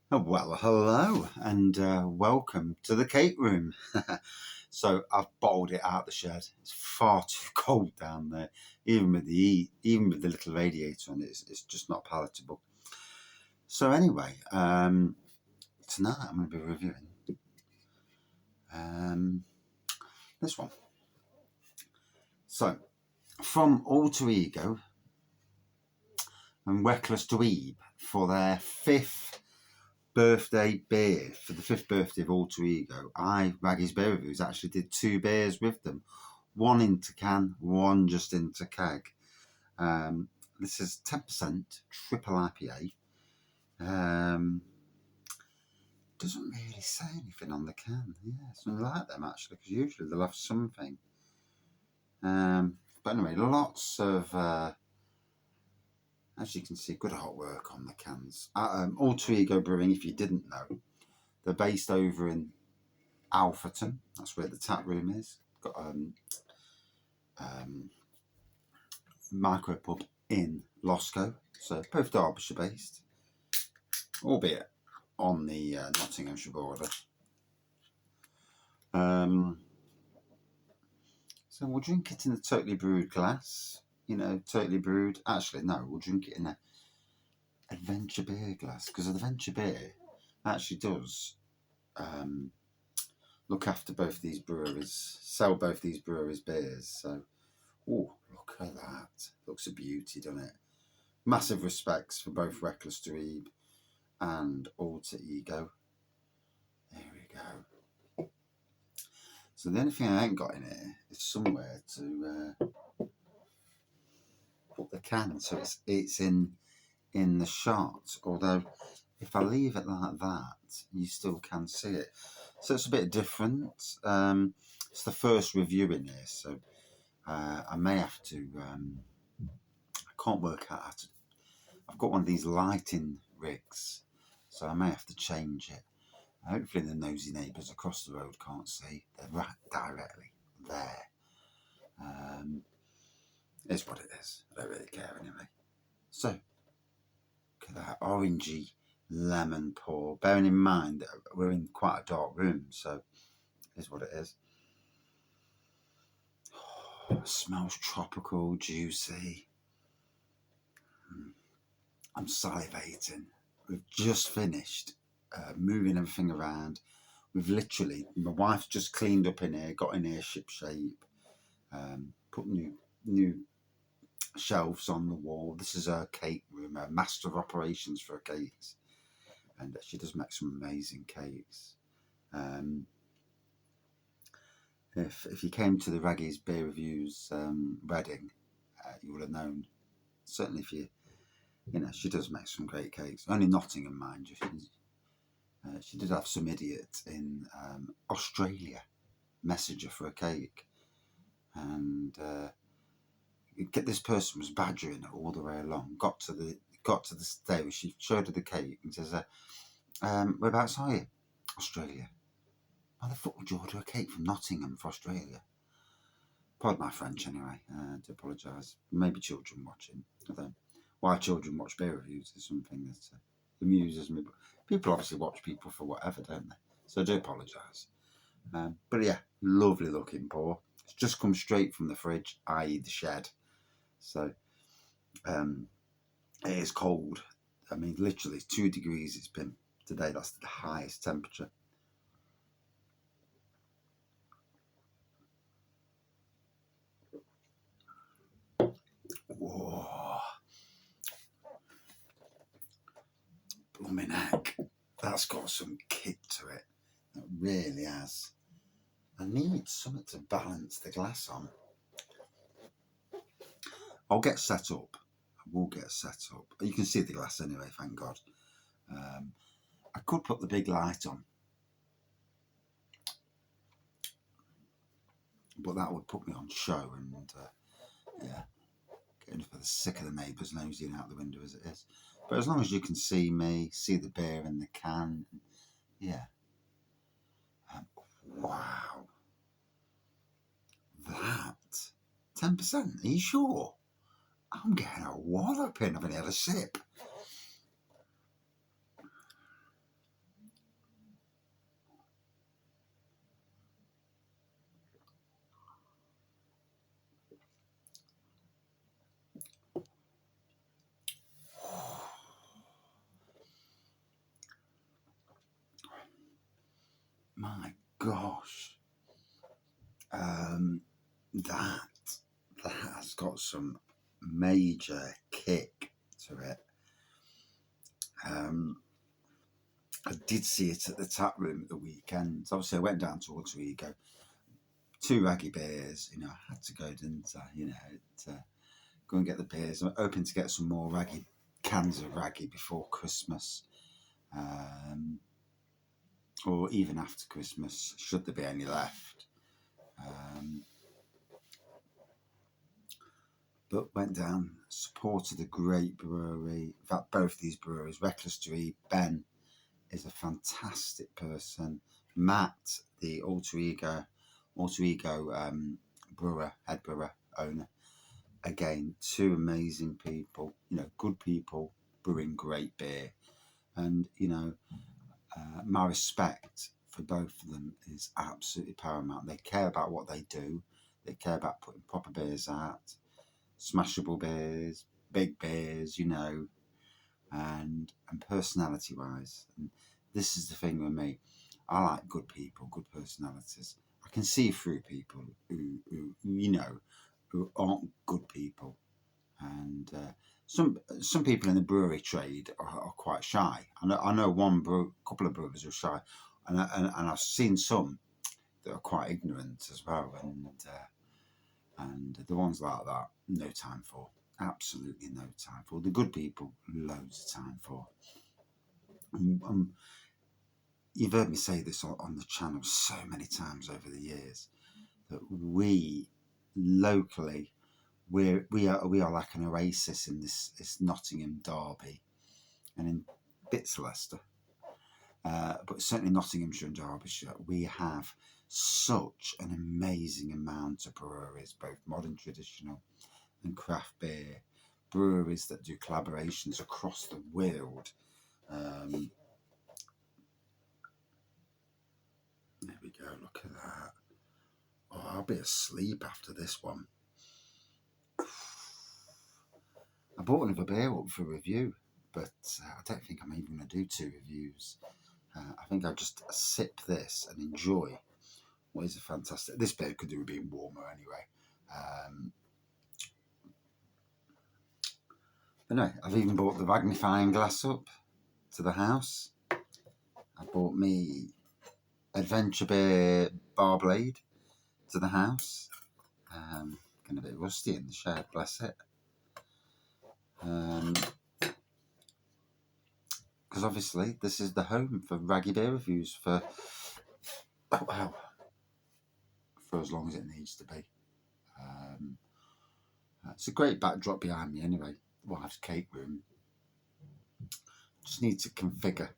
Well, hello and welcome to the cake room. So I've bottled it out the shed. It's far too cold down there, even with the little radiator on it. It's just not palatable. So anyway, tonight I'm going to be reviewing this one. So from Alter Ego and Reckless Dweeb for their fifth birthday beer, for the fifth birthday of Alter Ego, Raggy's Beer Reviews, actually did two beers with them. One into can, one just into keg. This is 10% Triple IPA. Doesn't really say anything on the can. Yeah, so I like them actually, because usually they'll have something. But anyway, lots of, as you can see, good artwork on the cans. Alter Ego Brewing, if you didn't know, they're based over in Alpherton. That's where the tap room is. Got micro pub in Loscoe, so both Derbyshire based, albeit on the Nottinghamshire border. So we'll drink it in a totally brewed glass. Totally brewed. Actually, no, we'll drink it in a adventure beer glass, because adventure beer actually does look after both these breweries, sell both these breweries beers. So, oh, look at that. Looks a beauty, doesn't it? Massive respects for both Reckless Dweeb and Alter Ego. There we go. So the only thing I ain't got in here is somewhere to put the can, so it's in the shot. Although if I leave it like that, you still can see it. So it's a bit different. It's the first review in here, so I may have to. I can't work out how to. I've got one of these lighting rigs, so I may have to change it. Hopefully the nosy neighbours across the road can't see. They're right directly there. It's what it is. I don't really care anyway. So, look at that orangey lemon pour. Bearing in mind that we're in quite a dark room, so it's what it is. Oh, it smells tropical, juicy. I'm salivating. We've just finished moving everything around. We've literally, my wife's just cleaned up in here, got in here ship shape, put new shelves on the wall. This is her cake room, her master of operations for her cakes, and she does make some amazing cakes. If you came to the Raggy's Beer Reviews wedding, you would have known. Certainly, if you she does make some great cakes. Only Nottingham, mind you. She did have some idiot in Australia message her for a cake, and this person was badgering her all the way along. Got to the day where she showed her the cake and says, "Whereabouts are you? Australia. Why the fuck would you order a cake from Nottingham for Australia?" Pardon my French, anyway. I do apologise. Maybe children watching. Although, why children watch beer reviews is something that amuses me. But people obviously watch people for whatever, don't they? So I do apologise. But yeah, lovely looking pour. It's just come straight from the fridge, i.e. the shed. So it is cold. I mean, literally 2 degrees it's been today. That's the highest temperature. Whoa. Blooming heck. That's got some kick to it. It really has. I need something to balance the glass on. I'll get set up. I will get set up. You can see the glass anyway, thank God. I could put the big light on, but that would put me on show, and yeah, getting for the sick of the neighbours nosing out the window as it is. But as long as you can see me, see the beer in the can, yeah. Wow. That 10%? Are you sure? I'm getting a walloping. I've only had a sip. my gosh, that has got some major kick to it. I did see it at the tap room at the weekend. Obviously, I went down to Alter Ego, 2 raggy beers. You know, I had to go, didn't I? You know, go and get the beers. I'm hoping to get some more raggy cans of raggy before Christmas, or even after Christmas, should there be any left. But went down, supported a great brewery. In fact, both these breweries, Reckless Dweeb, Ben is a fantastic person. Matt, the Alter Ego brewer, head brewer, owner. Again, 2 amazing people, you know, good people brewing great beer. And, you know, my respect for both of them is absolutely paramount. They care about what they do. They care about putting proper beers out, smashable beers, big beers, you know, and personality-wise. And this is the thing with me. I like good people, good personalities. I can see through people who you know, who aren't good people. And some people in the brewery trade are quite shy. I know couple of brewers who are shy, and I've seen some that are quite ignorant as well. And the ones like that, no time for. Absolutely no time for. The good people, loads of time for. You've heard me say this on the channel so many times over the years, that we locally, we are like an oasis in this Nottingham derby, and in bits of Leicester, but certainly Nottinghamshire and Derbyshire, we have such an amazing amount of breweries, both modern, traditional, and craft beer breweries that do collaborations across the world. There we go, look at that. Oh, I'll be asleep after this one. I bought another beer up for review, but I don't think I'm even going to do 2 reviews. I think I'll just sip this and enjoy what is a fantastic... This beer could do with being warmer anyway. But no, I've even bought the magnifying glass up to the house. I bought me Adventure Beer Bar Blade to the house. Getting a bit rusty in the shed, bless it. Because obviously this is the home for raggy beer reviews for as long as it needs to be. It's a great backdrop behind me anyway, wife's cake room. Just need to configure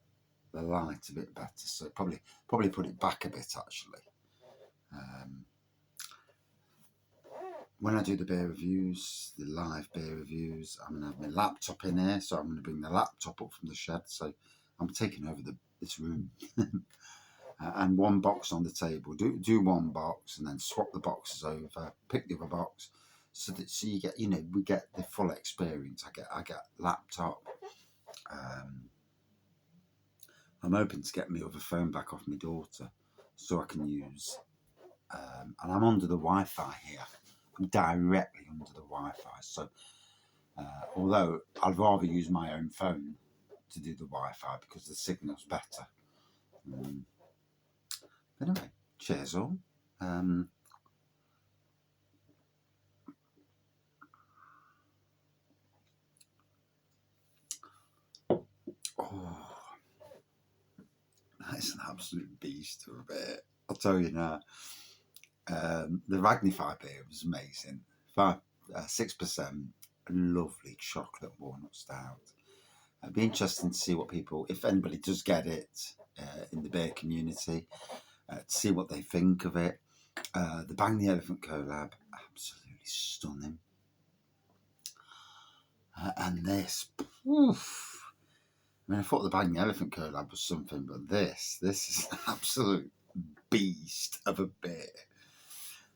the light a bit better, so probably put it back a bit actually. When I do the beer reviews, the live beer reviews, I'm going to have my laptop in here, so I'm going to bring the laptop up from the shed, so I'm taking over this room. And 1 box on the table. Do 1 box and then swap the boxes over, pick the other box, so you get, you know, we get the full experience. I get laptop. I'm hoping to get my other phone back off my daughter so I can use, and I'm under the Wi-Fi here. I'm directly under the Wi-Fi, so although I'd rather use my own phone to do the Wi-Fi because the signal's better. Anyway, cheers all. Oh, that is an absolute beast of a beer. I'll tell you now. The Magnify beer was amazing. 6%, lovely chocolate walnut stout. It'd be interesting to see what people, if anybody does get it in the beer community, to see what they think of it. The Bang the Elephant collab, absolutely stunning. And this, oof. I mean, I thought the Bang the Elephant collab was something, but this is an absolute beast of a beer.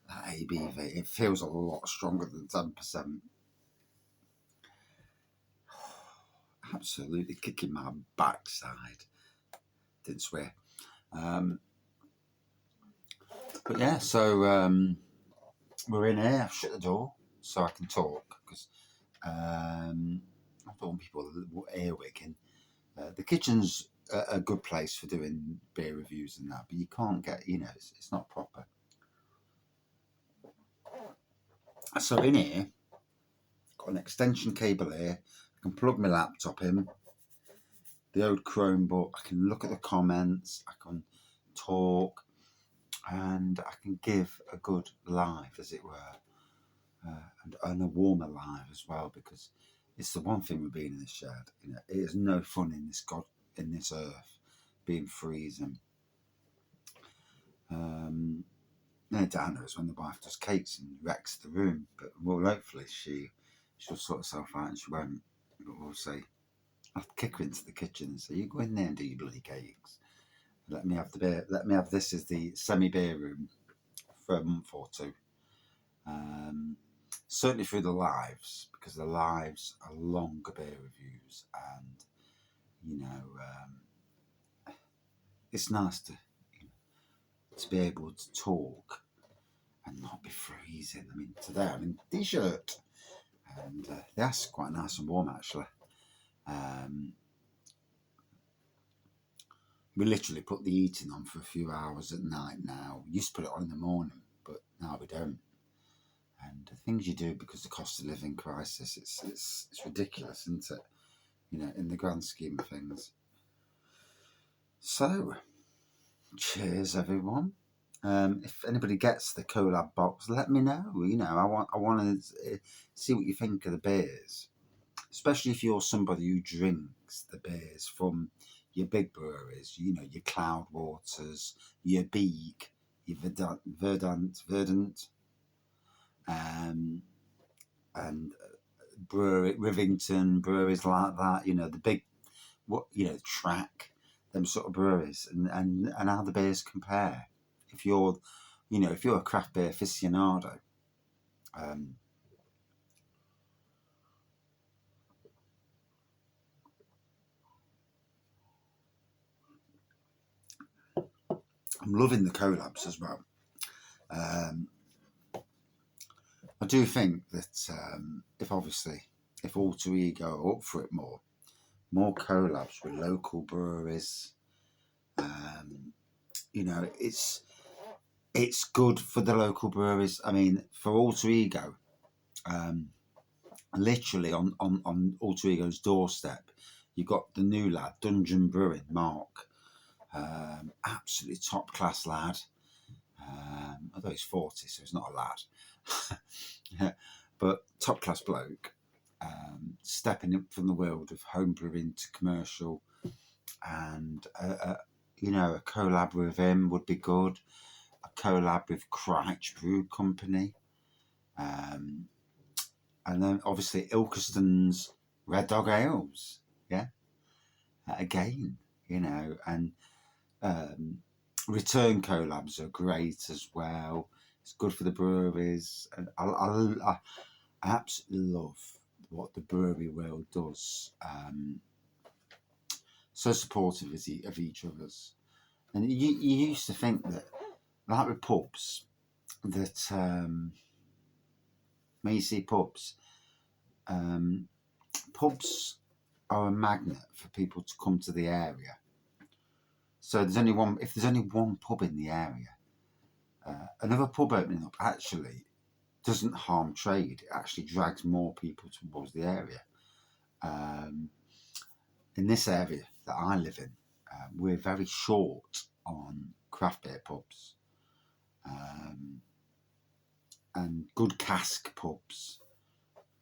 That ABV, it feels a lot stronger than 10%. Absolutely kicking my backside. Didn't swear. But yeah, so we're in here. I've shut the door so I can talk because I don't want people earwigging. The kitchen's a good place for doing beer reviews and that, but you can't get, it's not proper. So in here, got an extension cable here. I can plug my laptop in. The old Chromebook. I can look at the comments. I can talk, and I can give a good live, as it were, and a warmer live as well. Because it's the one thing with being in the shed. It is no fun in this earth, being freezing. No downer is when the wife does cakes and wrecks the room, but well, hopefully she'll sort herself out and she won't. But we'll see. I'll kick her into the kitchen and say, "You go in there and do your bloody cakes. Let me have the beer. Let me have this as the semi-beer room for a month or two." Certainly through the lives, because the lives are longer beer reviews, and it's nice to be able to talk and not be freezing. I mean, today I'm in a t-shirt, and that's quite nice and warm actually. We literally put the heating on for a few hours at night now. We used to put it on in the morning, but now we don't. And the things you do because of the cost of living crisis, it's ridiculous, isn't it? In the grand scheme of things. So, cheers everyone. If anybody gets the collab box, let me know. I want to see what you think of the beers, especially if you're somebody who drinks the beers from your big breweries. Your Cloudwaters, your Beak, your Verdant, and brewery Rivington breweries like that. The big, Track, them sort of breweries, and how the beers compare. If you're a craft beer aficionado, I'm loving the collabs as well. I do think that if Alter Ego are up for it more collabs with local breweries, it's good for the local breweries. I mean, for Alter Ego, literally on Alter Ego's doorstep, you've got the new lad, Dungeon Brewing, Mark. Absolutely top class lad. Although he's 40, so he's not a lad. But top class bloke. Stepping up from the world of home brewing to commercial, and a collab with him would be good. A collab with Crouch Brew Company, and then obviously Ilkeston's Red Dog Ales, again, and return collabs are great as well. It's good for the breweries, and I absolutely love what the brewery world does. So supportive of each other's, and you used to think that, like with pubs, that when you see pubs are a magnet for people to come to the area. So if there's only one pub in the area, another pub opening up actually doesn't harm trade. It actually drags more people towards the area. In this area that I live in, we're very short on craft beer pubs, and good cask pubs.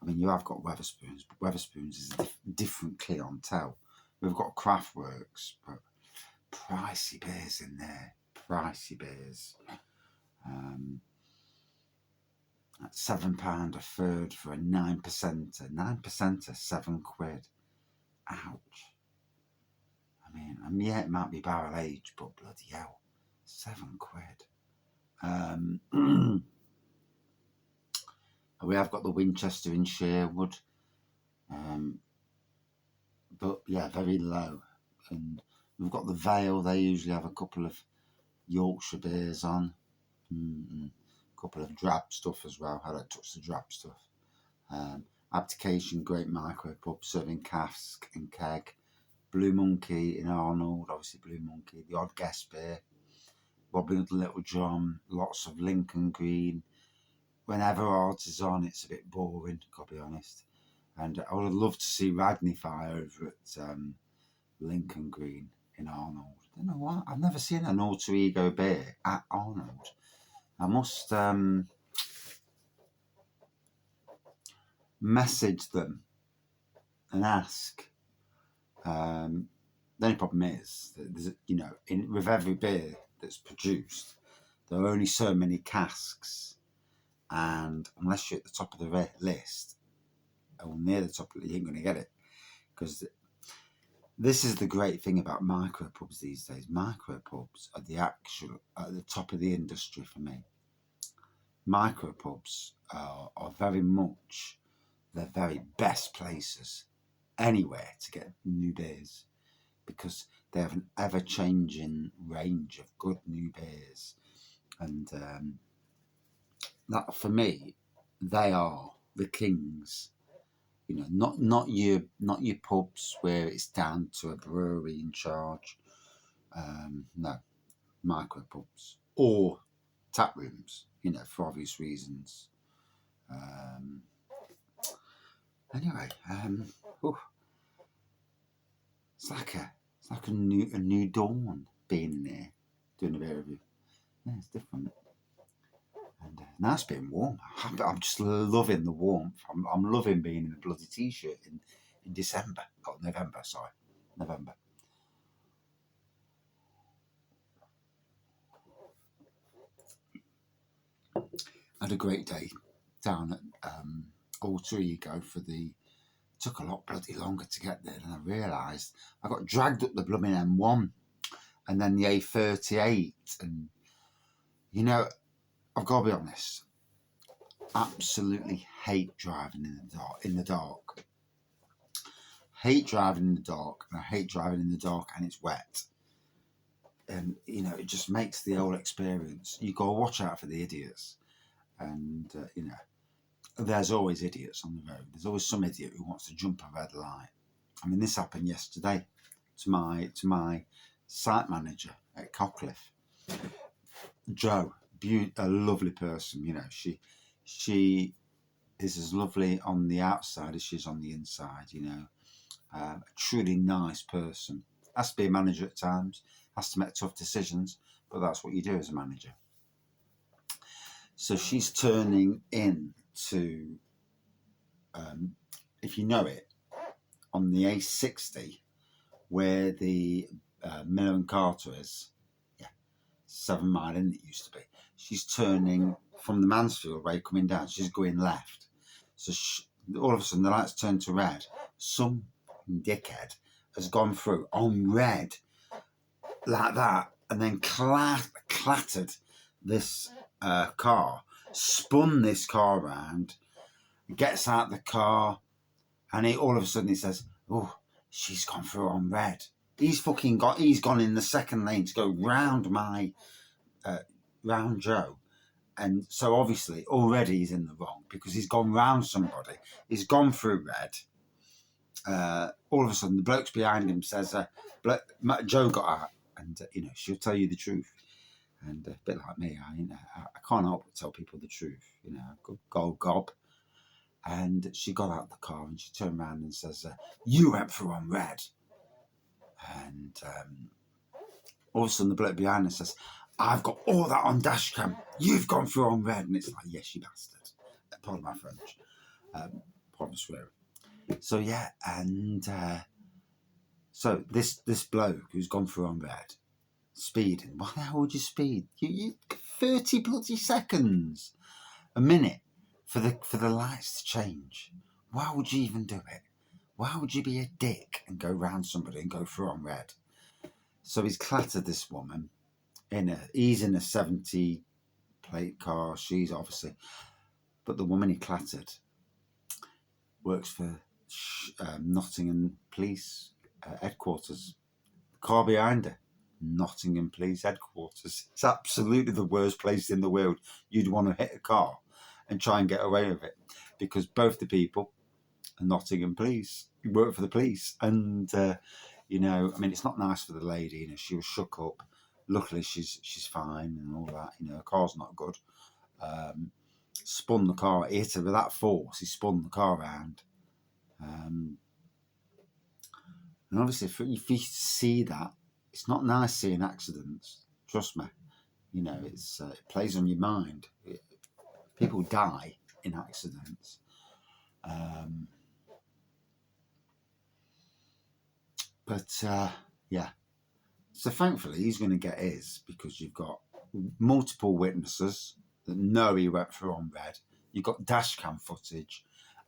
I mean, you have got Wetherspoons, but Wetherspoons is a different clientele. We've got Craftworks, but pricey beers in there. Pricey beers. That's £7 a third for a 9%. 9% £7. Ouch. I mean, yeah, it might be barrel aged, but bloody hell, £7. We have got the Winchester in Sherwood, but yeah, very low. And we've got the Vale. They usually have a couple of Yorkshire beers on. Couple of drab stuff as well. I don't touch the drab stuff. Abdication, great micro pub, serving cask and keg. Blue Monkey in Arnold, obviously Blue Monkey. The Odd Guest beer. Robin Hood Little John. Lots of Lincoln Green. Whenever Art is on, it's a bit boring, gotta be honest. And I would have loved to see Ragnify over at Lincoln Green in Arnold. I don't know why. I've never seen an Alter Ego beer at Arnold. I must message them and ask. The only problem is that with every beer that's produced, there are only so many casks, and unless you're at the top of the list or near the top, you ain't going to get it. Because this is the great thing about micropubs these days. Micropubs are at the top of the industry for me. Micropubs are very much the very best places anywhere to get new beers, because they have an ever-changing range of good new beers, and that for me, they are the kings. Not your pubs where it's down to a brewery in charge. No, micro pubs or tap rooms. For obvious reasons. Anyway, it's like a new dawn being in here doing a beer review. Yeah, it's different. And now it's been warm. I'm just loving the warmth. I'm loving being in a bloody t-shirt in December. Oh, November, sorry. November. I had a great day down at Alter Ego took a lot bloody longer to get there than I realised. I got dragged up the blooming M1 and then the A38, and I've got to be honest, absolutely hate driving in the dark. Hate driving in the dark, and I hate driving in the dark and it's wet. And, it just makes the whole experience. You got to watch out for the idiots. And, there's always idiots on the road. There's always some idiot who wants to jump a red light. I mean, this happened yesterday to my site manager at Cockcliffe. Jo, a lovely person, she is as lovely on the outside as she is on the inside, a truly nice person. Has to be a manager at times, has to make tough decisions, but that's what you do as a manager. So she's turning in to, if you know it, on the A60, where the Miller and Carter is, 7 Mile in it used to be. She's turning from the Mansfield Way coming down. She's going left. So all of a sudden the lights turn to red. Some dickhead has gone through on red like that, and then clattered this car, spun this car around, gets out the car, and all of a sudden he says, "Oh, she's gone through on red." He's gone in the second lane to go round round Joe. And so obviously already he's in the wrong, because he's gone round somebody. He's gone through red. All of a sudden the bloke's behind him says, Joe got out. And, she'll tell you the truth. And a bit like me, I can't help but tell people the truth. Go gob. And she got out of the car and she turned around and says, "You went through on red." And all of a sudden the bloke behind her says, "I've got all that on dash cam. You've gone through on red." And it's like, yes, you bastard. Pardon my French. Pardon swearing. So yeah, and so this bloke who's gone through on red, speeding. Why the hell would you speed? You 30 bloody seconds a minute for the lights to change. Why would you even do it? Why would you be a dick and go round somebody and go through on red? So he's clattered this woman. He's in a 70 plate car. She's obviously, but the woman he clattered works for Nottingham Police headquarters. The car behind her Nottingham Police Headquarters. It's absolutely the worst place in the world you'd want to hit a car and try and get away with it, because both the people are Nottingham Police. You work for the police, and you know, I mean, it's not nice for the lady. You know, she was shook up. Luckily, she's fine and all that. You know, her car's not good. Spun the car, hit her with that force. He spun the car around. And obviously, if you see that, it's not nice seeing accidents. Trust me. You know, it plays on your mind. People die in accidents. Yeah. So thankfully, he's going to get his, because you've got multiple witnesses that know he went through on red. You've got dash cam footage,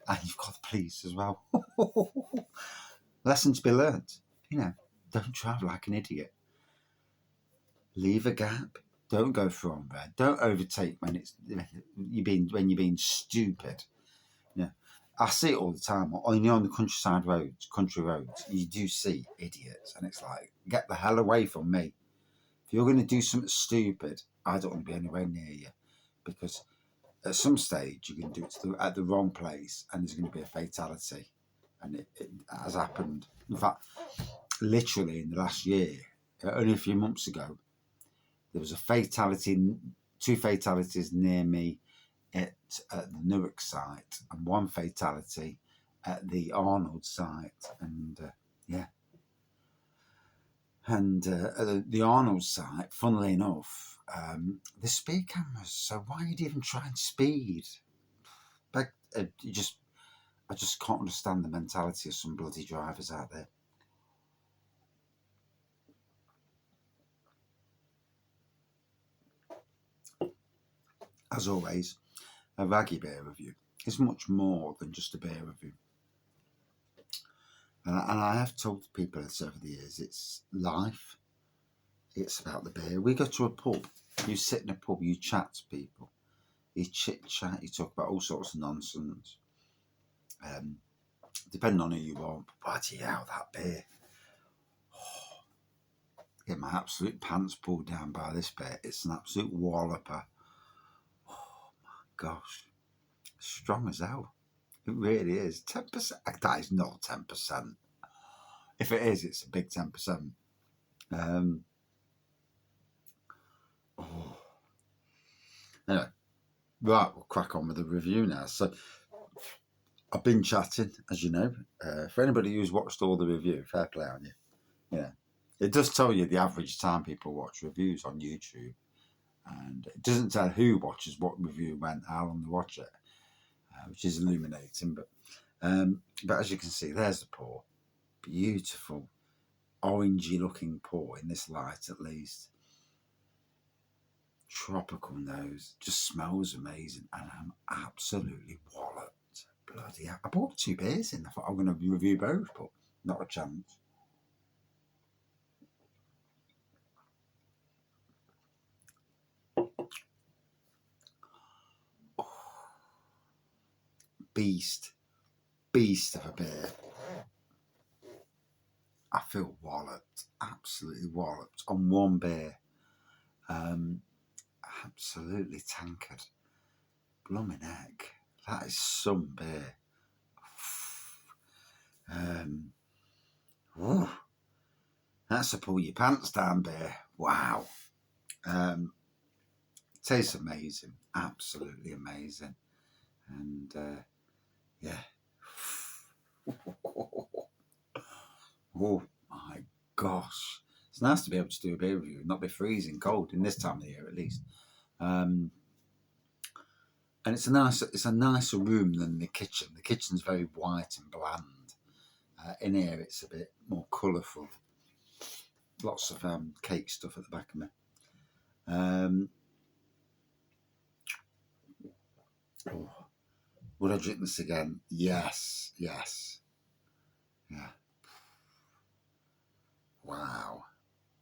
and you've got the police as well. Lesson to be learnt. You know, don't drive like an idiot. Leave a gap. Don't go through on red. Don't overtake when you're being stupid. You know, I see it all the time. On the country roads, you do see idiots, and it's like, get the hell away from me. If you're going to do something stupid, I don't want to be anywhere near you, because at some stage you're going to do it at the wrong place, and there's going to be a fatality. And it has happened. In fact, literally in the last year, only a few months ago, there was a fatality, 2 fatalities near me at the Newark site, and 1 fatality at the Arnold site. And at the Arnold site, funnily enough, the speed cameras. So why would you even try and speed? Like, I just can't understand the mentality of some bloody drivers out there. As always, a raggy beer review is much more than just a beer review. And I have told people this over the years, it's life. It's about the beer. We go to a pub. You sit in a pub, you chat to people. You chit-chat, you talk about all sorts of nonsense. Depending on who you are, bloody hell, that beer. Get my absolute pants pulled down by this beer. It's an absolute walloper. Oh my gosh. Strong as hell. It really is. 10%. That is not 10%. If it is, it's a big 10%. Anyway, right, we'll crack on with the review now. So, I've been chatting, as you know. For anybody who's watched all the review, fair play on you. Yeah, it does tell you the average time people watch reviews on YouTube, and it doesn't tell who watches what review when, how long they watch it, which is illuminating. But as you can see, there's the pour. Beautiful, orangey-looking pour in this light, at least. Tropical nose, just smells amazing, and I'm absolutely walloped. Bloody hell. I bought 2 beers in. I thought I'm going to review both, but not a chance. Oh. Beast of a beer. I feel walloped, absolutely walloped on one beer. Absolutely tankard. Blooming heck. That is some beer. That's a pull your pants down beer. Wow. Tastes amazing. Absolutely amazing. And yeah. Oh my gosh. It's nice to be able to do a beer review and not be freezing cold in this time of the year, at least. And it's a nicer room than the kitchen. The kitchen's very white and bland. In here, it's a bit more colourful. Lots of cake stuff at the back of me. Would I drink this again? Yes. Yeah. Wow.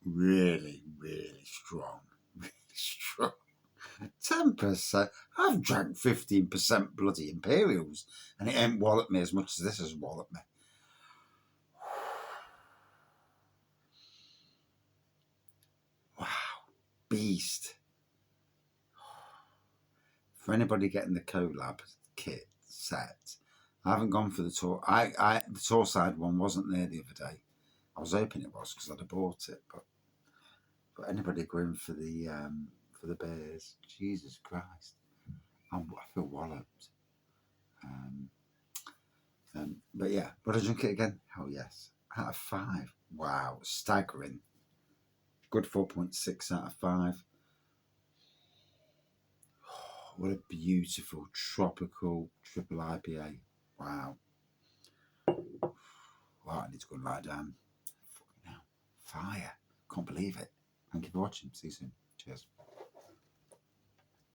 Really, really strong. Really strong. 10%. I've drank 15% bloody Imperials, and it ain't walloped me as much as this has walloped me. beast. For anybody getting the collab kit set, I haven't gone for the tour. The tour side one wasn't there the other day. I was hoping it was because I'd have bought it, but anybody going for the beers, Jesus Christ, I feel walloped. But yeah, would I drink it again? Hell yes. Out of 5. Wow, staggering. Good 4.6 out of 5. Oh, what a beautiful tropical triple IPA. Wow. Wow, I need to go and lie down. Fucking hell. Fire. Can't believe it. Thank you for watching. See you soon. Cheers.